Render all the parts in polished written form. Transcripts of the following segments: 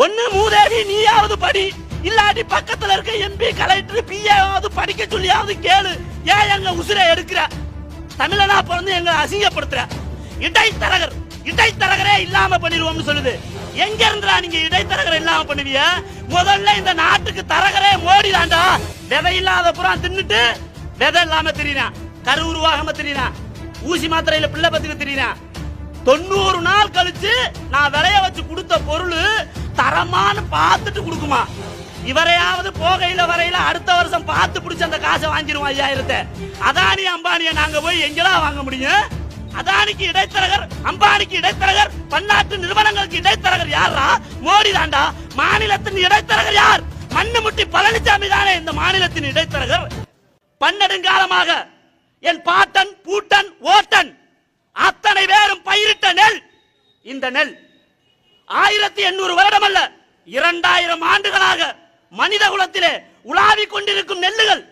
ஒண்ணு மூதேவி நீயாவது படி, இல்லாட்டி பக்கத்துல இருக்க எம்பி கலெக்டர் பிஏவாவது படிக்க சொல்லியாவது கேளு. ஏன் எங்க உசுரை எடுக்கிற? தமிழனா பிறந்து எங்க அசிங்கப்படுத்துற. இடைத்தரகரே இல்லாம பண்ணிடுவோம்னு சொல்லுது. எங்க இருந்தா நீங்க இடைத்தரகரை இல்லாம பண்ணுவீங்க? முதல்ல இந்த நாட்டுக்கு தரகரே மோடி தாண்டா. விதை இல்லாத புறம் தின்னுட்டு விதை இல்லாம தெரியுறான், கரு உருவாகாம தெரியுறான், ஊசி மாத்திரையில பிள்ளை பத்துக்கு தெரியுறான். 90 நாள் கழிச்சு நான் விளைய வச்சு கொடுத்த பொருள் தரமானு பார்த்துட்டு கொடுக்குமா? இவரையாவது போகையில வரையில அடுத்த வருஷம் பார்த்து பிடிச்ச அந்த காசை வாங்கிடுவோம் 5000. அதானி அம்பானியை நாங்க போய் எங்கெல்லாம் வாங்க முடியும்? அதானிக்கு இடைத்தரகர், அம்பானிக்கு இடைத்தரகர், பன்னாட்டு நிறுவனங்களுக்கு இடைத்தரகர் யாரா? மோடி தாண்டா. மாநிலத்தின் இடைத்தரகர் யார்? மண்ணு முட்டி பழனிசாமி தானே இந்த மாநிலத்தின் இடைத்தரகர். பன்னெடுங்காலமாக என் பாட்டன் பூட்டன் ஓட்டன் அத்தனை பேரும் பயிரிட்ட நெல், இந்த நெல் 1800 வருடம் அல்ல 2000 ஆண்டுகளாக மனித குலத்திலே உலாவிக் கொண்டிருக்கும் நெல்லுகள்.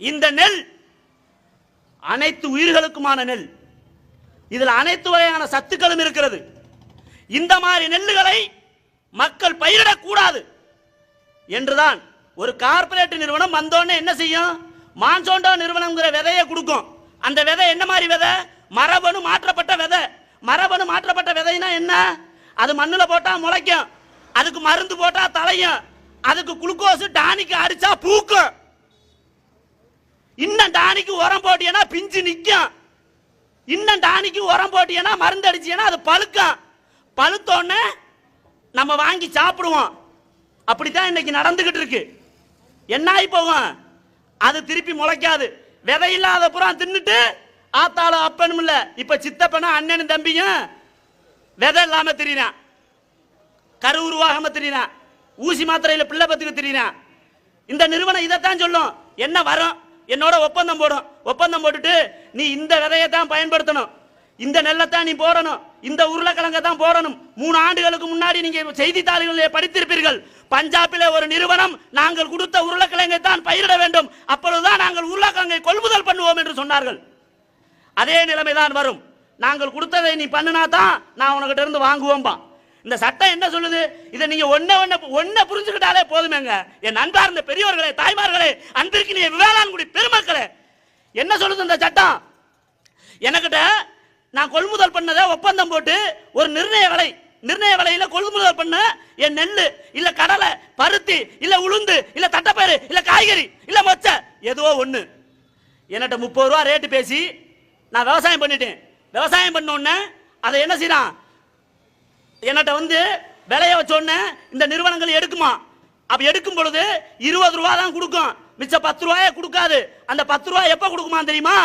இந்த நெல் அனைத்து உயிர்களுக்குமான நெல். இதில் அனைத்து வகையான சத்துக்களும் இருக்கிறது. இந்த மாதிரி நெல்லுகளை மக்கள் பயிரிடக்கூடாது என்றுதான் ஒரு கார்ப்பரேட் நிறுவனம் வந்தோடனே என்ன செய்யும்? மான்சோண்டோ நிறுவனம்ங்கிற விதையை கொடுக்கும். அந்த விதை என்ன மாதிரி விதை? மரபணு மாற்றப்பட்ட விதை. மரபணு மாற்றப்பட்ட விதைனா என்ன? அது மண்ணுல போட்டா முளைக்கும், அதுக்கு மருந்து போட்டா தலையும், அதுக்கு குளுக்கோஸ் டானிக்கு அடிச்சா பூக்கும், இன்னும் டானிக்கு உரம் போட்டியனா பிஞ்சு நிற்கும், இன்னும் டானிக்கு உரம் போட்டியனா மருந்து அடிச்சியனா அது பழுக்கும். பழுத்தோன்னு நம்ம வாங்கி சாப்பிடுவோம். அப்படித்தான் இன்னைக்கு நடந்துகிட்டு இருக்கு. என்ன ஆகி போகும்? அது திருப்பி முளைக்காது. விதை இல்லாத புறம் தின்னுட்டு ஆத்தாள அப்பனும் இல்ல, இப்ப சித்தப்பனா அண்ணனும் தம்பியும் விதை இல்லாம தெரியுறான், கரு உருவாகாம தெரியுறான், ஊசி மாத்திரையில பிள்ளை பத்துக்கு தெரியுறான். இந்த நிறுவனம் இதைத்தான் சொல்லும். என்ன வரும்? என்னோட ஒப்பந்தம் போடும். ஒப்பந்தம் போட்டுட்டு நீ இந்த விதையை தான் பயன்படுத்தணும், இந்த நெல்லைத்தான் நீ போடணும், இந்த உருளைக்கிழங்க தான் போடணும். 3 ஆண்டுகளுக்கு முன்னாடி நீங்க செய்தித்தாள்களிலே படித்திருப்பீர்கள். பஞ்சாபிலே ஒரு நிறுவனம் நாங்கள் கொடுத்த உருளைக்கிழங்கை தான் பயிரிட வேண்டும், அப்பொழுதுதான் நாங்கள் உருளைக்கிழங்கை கொள்முதல் பண்ணுவோம் என்று சொன்னார்கள். அதே நிலைமைதான் வரும். நாங்கள் கொடுத்ததை நீ பண்ணினா தான் நான் உனக்கிட்ட இருந்து வாங்குவோம்பா. இந்த சட்டம் என்ன சொல்லுது? இதை நீங்க ஒன்ன புரிஞ்சுக்கிட்டாலே போதுமேங்க. என் அன்பார்ந்த பெரியவர்களே, தாய்மார்களே, அன்பிற்கு நீ விவேகானங்குடி பெருமக்களே, என்ன சொல்லுது இந்த சட்டம்? எனக்கிட்ட நான் கொள்முதல் பண்ணதை ஒப்பந்தம் போட்டு ஒரு நிர்ணய விலையில கொள்முதல் பண்ண என் நெல்லு இல்ல கடலை, பருத்தி இல்ல உளுந்து இல்ல தட்டப்பயிறு இல்ல காய்கறி இல்ல மொச்சை ஏதோ ஒண்ணு என்கிட்ட 30 ரூபா ரேட்டு பேசி நான் விவசாயம் பண்ணிட்டேன். விவசாயம் பண்ண உடனே அதை என்ன செய்யறான்? என்கிட்ட வந்து விலைய வச்ச உடனே இந்த நிறுவனங்கள் எடுக்குமா? அப்ப எடுக்கும் பொழுது 20 ரூபா தான் கொடுக்கும், மிச்சம் 10 ரூபாயே கொடுக்காது. அந்த 10 ரூபாய் எப்ப கொடுக்குமா தெரியுமா?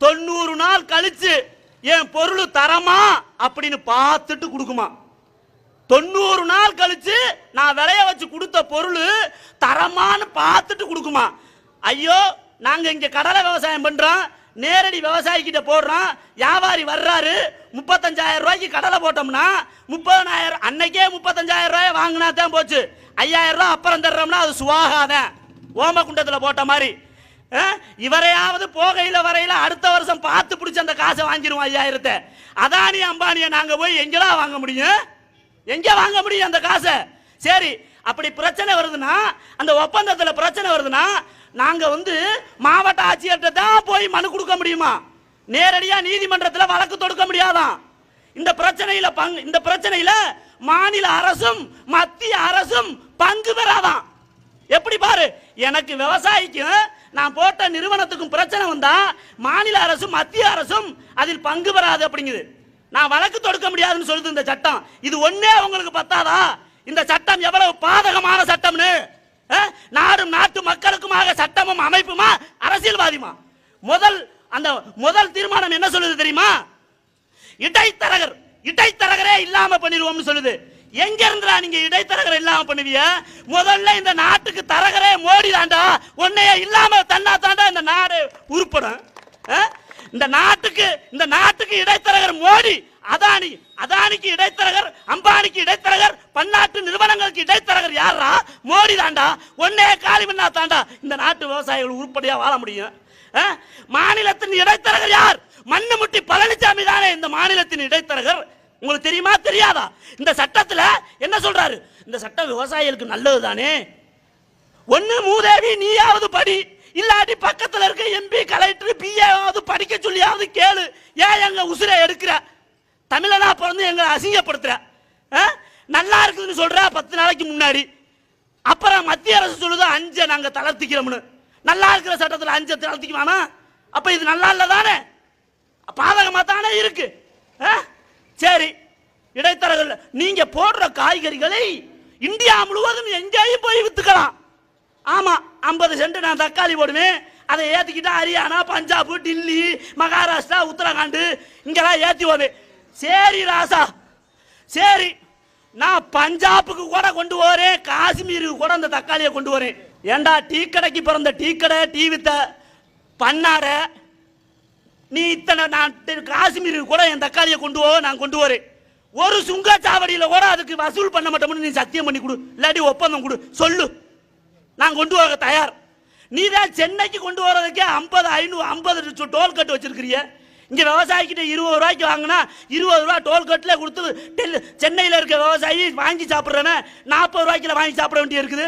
90 நாள் கழிச்சு என் பொருள் தரமா அப்படின்னு பார்த்துட்டு கொடுக்குமா. 90 நாள் கழிச்சு நான் விலைய வச்சு கொடுத்த பொருள் தரமானு பார்த்துட்டு கொடுக்குமா. ஐயோ, நாங்க இங்க கடலை விவசாயம் பண்றோம், நேரடி விவசாயி கிட்ட போடுறோம், வியாபாரி வர்றாரு, 35,000 ரூபாய்க்கு கடலை போட்டோம்னா 30,000, அன்னைக்கே 35,000 ரூபாய் வாங்கினா தான் போச்சு. 5,000 ரூபாய் அப்புறம் தர்றோம்னா அது சுவாகாதான், ஓம குண்டத்துல போட்ட மாதிரி. இவரையாவது போகையில வரையில அடுத்த வருஷம் பார்த்து பிடிச்ச அந்த காசை வாங்கிடுவோம் 5,000. அதானி அம்பானியை நாங்க போய் எங்கெல்லாம் வாங்க முடியும்? எங்க வாங்க முடியும் அந்த காசை? சரி, அப்படி பிரச்சனை வருதுன்னா, அந்த ஒப்பந்தத்தில் பிரச்சனை வருதுன்னா நாங்க வந்து மாவட்ட ஆட்சியர்கிட்ட தான் போய் மனு கொடுக்க முடியுமா? நேரடியா நீதிமன்றத்தில் வழக்கு தொடுக்க முடியாதான். இந்த பிரச்சனையில மாநில அரசும் மத்திய அரசும் பங்கு பெறாதான். எப்படி பாரு, எனக்கு விவசாயிக்கும் நான் போட்ட நிறுவனத்துக்கும் பிரச்சனை வந்தா மாநில அரசும் மத்திய அரசும் அதில் பங்கு பெறாது அப்படிங்குது. நான் வழக்கு தொடுக்க முடியாதுன்னு சொல்லுது இந்த சட்டம். இது ஒன்னே உங்களுக்கு பத்தாதா? இந்த சட்டம் எவ்வளவு பாதகமான சட்டம்னு? நாடும் நாட்டு மக்களுக்குமாக சட்டமும் அமைப்புமா அரசியல்வாதிமா? முதல் தீர்மானம் என்ன சொல்லுது தெரியுமா? இடைத்தரகரே இல்லாம பண்ணிடுவோம்னு சொல்லுது. எங்க இருந்தா நீங்க இடைத்தரகரை இல்லாம பண்ணுவீங்க? முதல்ல இந்த நாட்டுக்கு தரகரே மோடி தாண்டா. உன்னைய இல்லாம தன்னா தாண்டா இந்த நாடு உருப்படும். இந்த நாட்டுக்கு இடைத்தரகர் மோடி. அதானிக்கு இடைத்தரகர், அம்பானிக்கு இடைத்தரகர், பன்னாட்டு நிறுவனங்களுக்கு இடைத்தரகர் யாரா? மோடி தாண்டா. உன்னைய காலி பண்ணா தாண்டா இந்த நாட்டு விவசாயிகள் உருப்படியா வாழ முடியும். மாநிலத்தின் இடைத்தரகர் யார்? மண்ணு முட்டி பழனிசாமி தானே இந்த மாநிலத்தின் இடைத்தரகர். உங்களுக்கு தெரியுமா தெரியாதா? இந்த சட்டத்துல என்ன சொல்றாரு? இந்த சட்டம் விவசாயிகளுக்கு நல்லது தானே. ஒன்னு மூதேவி நீயாவது படி, இல்லாட்டி பக்கத்துல இருக்க எம்பி கலெக்டர் பிஏவாவது படிக்க சொல்லியாவது கேளு. ஏன் எங்க உசுரை எடுக்கிற? தமிழனா பிறந்து எங்களை அசிங்கப்படுத்துற. நல்லா இருக்குதுன்னு சொல்ற 10 நாளைக்கு முன்னாடி, அப்புறம் மத்திய அரசு சொல்லுது 5 நாங்க தளர்த்திக்கிறோம்னு. நல்லா இருக்கிற சட்டத்தில் 5 தளர்த்திக்குவானா? அப்ப இது நல்லா இல்ல தானே, பாதகமா தானே இருக்கு. சரி, இடைத்தரகர்கள் நீங்க போடுற காய்கறிகளை இந்தியா முழுவதும் எங்கேயும் போய் வித்துக்கலாம். ஆமா, 50 சென்ட் நான் தக்காளி போடுவேன், அதை ஏத்திக்கிட்டா ஹரியானா, பஞ்சாப், டில்லி, மகாராஷ்டிரா, உத்தரகாண்ட் இங்கெல்லாம் ஏத்தி போவேன். சரி ராசா, சரி, நான் பஞ்சாபுக்கு கூட கொண்டு போறேன், காஷ்மீருக்கு கூட அந்த தக்காளியை கொண்டு வரேன். ஏண்டா டீ கடைக்கு பிறந்த டீ கடை டீ வித்த பண்ணார, நீ இத்தனை நான் காஷ்மீருக்கு கூட என் தக்காளியை நான் கொண்டு வரேன். ஒரு சுங்கச்சாவடியில் கூட அதுக்கு வசூல் பண்ண மாட்டோம்னு நீ சத்தியம் பண்ணி கொடு, இல்லாட்டி ஒப்பந்தம் கொடு, சொல்லு, நான் கொண்டு வர தயார். நீ தான் சென்னைக்கு கொண்டு வரதுக்கே 50 டோல் கட்டு வச்சிருக்கிறிய. இங்க விவசாயிக்கிட்ட 20 ரூபாய்க்கு வாங்கினா 20 ரூபா டோல் கட்டில் கொடுத்து சென்னையில் இருக்க விவசாயி வாங்கி சாப்பிட்றவன் 40 ரூபாய்க்குல வாங்கி சாப்பிட வேண்டிய இருக்குது.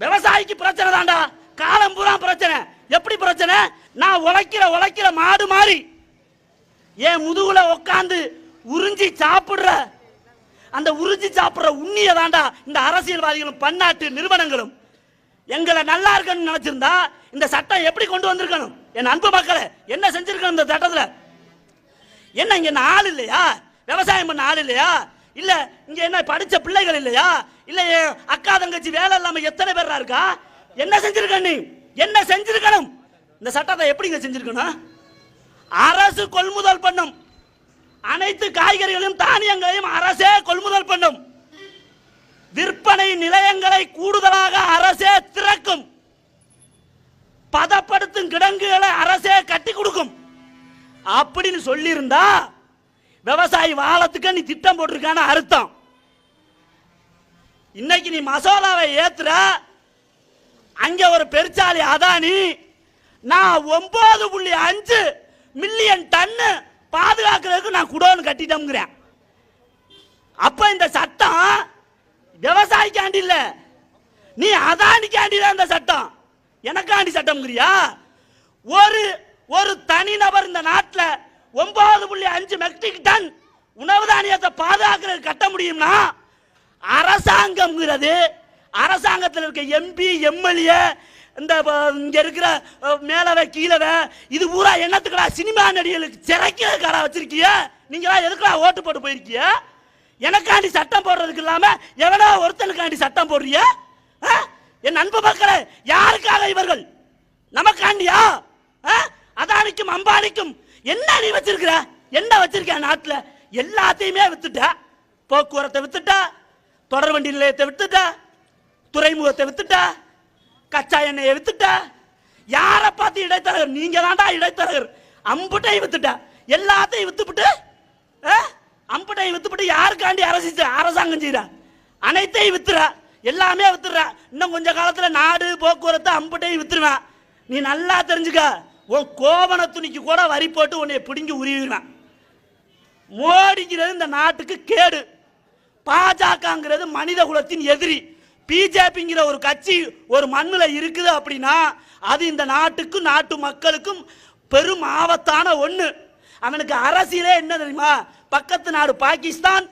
விவசாயிக்கு பிரச்சனை தாண்டா, காலம் பூரா பிரச்சனை. எப்படி பிரச்சனை? நான் உழைக்கிற மாடு மாதிரி என் முதுகுல உட்காந்து உறிஞ்சி சாப்பிடுற அந்த உறிஞ்சி சாப்பிடுற உண்ணிய தாண்டா இந்த அரசியல்வாதிகளும் பன்னாட்டு நிறுவனங்களும். எங்களை நல்லா இருக்கணும்னு நினைச்சிருந்தா இந்த சட்டம் எப்படி கொண்டு வந்திருக்கணும்? என் அன்பு மக்களை என்ன செஞ்சிருக்கணும் இந்த சட்டத்தில்? என்ன இங்க ஆள் இல்லையா? விவசாயம் பண்ண ஆள் இல்லையா? இல்ல இங்க என்ன படிச்ச பிள்ளைகள் இல்லையா? இல்ல அக்கா தங்கச்சி வேலை இல்லாம எத்தனை பேரா இருக்கா? என்ன செஞ்சிருக்க நீ? என்ன செஞ்சிருக்கணும்? இந்த சட்டத்தை எப்படிங்க செஞ்சிருக்கணும்? அரசு கொள்முதல் பண்ணும், அனைத்து காய்கறிகளையும் தானியங்களையும் அரசே கொள்முதல் பண்ணும், விற்பனை நிலையங்களை கூடுதலாக அரசே திறக்கும், பதப்படுத்தும் கிடங்குகளை அரசே கட்டி கொடுக்கும் அப்படின்னு சொல்லி இருந்தா விவசாயி வாழத்துக்கு நீ திட்டம் போட்டிருக்கான அர்த்தம். இன்னைக்கு நீ மசோதாவை ஏத்துற, அங்க ஒரு பெருச்சாலி அதானி நான் 9.5 மில்லியன் டன்னு பாதுகாக்கிறதுக்கு நான் குடோன்னு கட்டிட்டோம்ங்கிறேன். அப்ப இந்த சட்டம் விவசாயிக்காண்டி இல்ல, நீ அதானிக்காண்டி தான் இந்த சட்டம். எனக்காண்டி சட்டம்ங்கிறியா? ஒரு தனிநபர் இந்த நாட்டில் 9.5 மெட்ரிக் டன் உணவு தானியத்தை பாதுகாக்கிறது கட்ட முடியும்னா அரசாங்கம்ங்கிறது, அரசாங்கத்தில் இருக்க எம்பி எம்எல்ஏ இந்த இங்க இருக்கிற மேலவை கீழவை இது பூரா என்னத்துக்கடா சினிமா நடிகர்களுக்கு சிறைக்கிறதுக்காரா வச்சிருக்கிய? நீங்களா எதுக்குடா ஓட்டு போட்டு போயிருக்கிய? எனக்காண்டி சட்டம் போடுறதுக்கு இல்லாம எவனோ ஒருத்தனுக்காண்டி சட்டம் போடுறிய? என் அன்பு மக்களே, யாருக்காக இவர்கள்? நமக்காண்டியா? அதானிக்கும் அம்பானிக்கும் என்ன நீ வச்சிருக்கிற? என்ன வச்சிருக்க நாட்டில்? எல்லாத்தையுமே வித்துட்ட. போக்குவரத்தை வித்துட்ட, தொடர்வண்டி நிலையத்தை வித்துட்ட, துறைமுகத்தை வித்துட்ட, கச்சா எண்ணெயை வித்துட்ட. யாரை பார்த்து இடைத்தரகர்? நீங்க தாண்டா இடைத்தரகர். அம்புட்டை வித்துட்ட, எல்லாத்தையும் வித்துப்பிட்டு அம்புட்டை வித்துப்பிட்டு யாருக்காண்டி அரசாங்கம் செய்யற? அனைத்தையும் வித்துற, எல்லாமே வித்துற. இன்னும் கொஞ்ச காலத்துல நாடு போக்குவரத்து அம்புட்டையும் வித்துருவேன். நீ நல்லா தெரிஞ்சுக்க, உன் கோவண துணிக்கு கூட வரி போட்டு உன்னை பிடிங்கி உருவிடுவேன். மோடிங்கிறது இந்த நாட்டுக்கு கேடு, பாஜகங்கிறது மனித குலத்தின் எதிரி. பிஜேபிங்கிற ஒரு கட்சி ஒரு மண்ணில் இருக்குது அப்படின்னா அது இந்த நாட்டுக்கும் நாட்டு மக்களுக்கும் பெரும் ஆபத்தான ஒண்ணு. அவனுக்கு அரசியலே என்ன தெரியுமா? பக்கத்து நாடு பாகிஸ்தான்,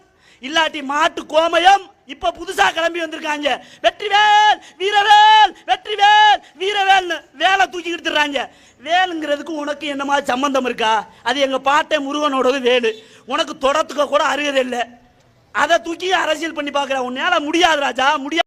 இல்லாட்டி மாட்டு கோமயம். இப்ப புதுசா கிளம்பி வந்திருக்காங்க, வெற்றிவேல் வீரவேல், வெற்றிவேல் வீரவேல்னு வேலை தூக்கி எடுத்துறாங்க. வேலுங்கிறதுக்கு உனக்கு என்னமா சம்பந்தம் இருக்கா? அது எங்க பாட்டை முருகனோடது வேலு. உனக்கு தொடத்துக்க கூட அருகதை இல்லை. அதை தூக்கி அரசியல் பண்ணி பார்க்கிற உன்னால முடியாது ராஜா, முடியாது.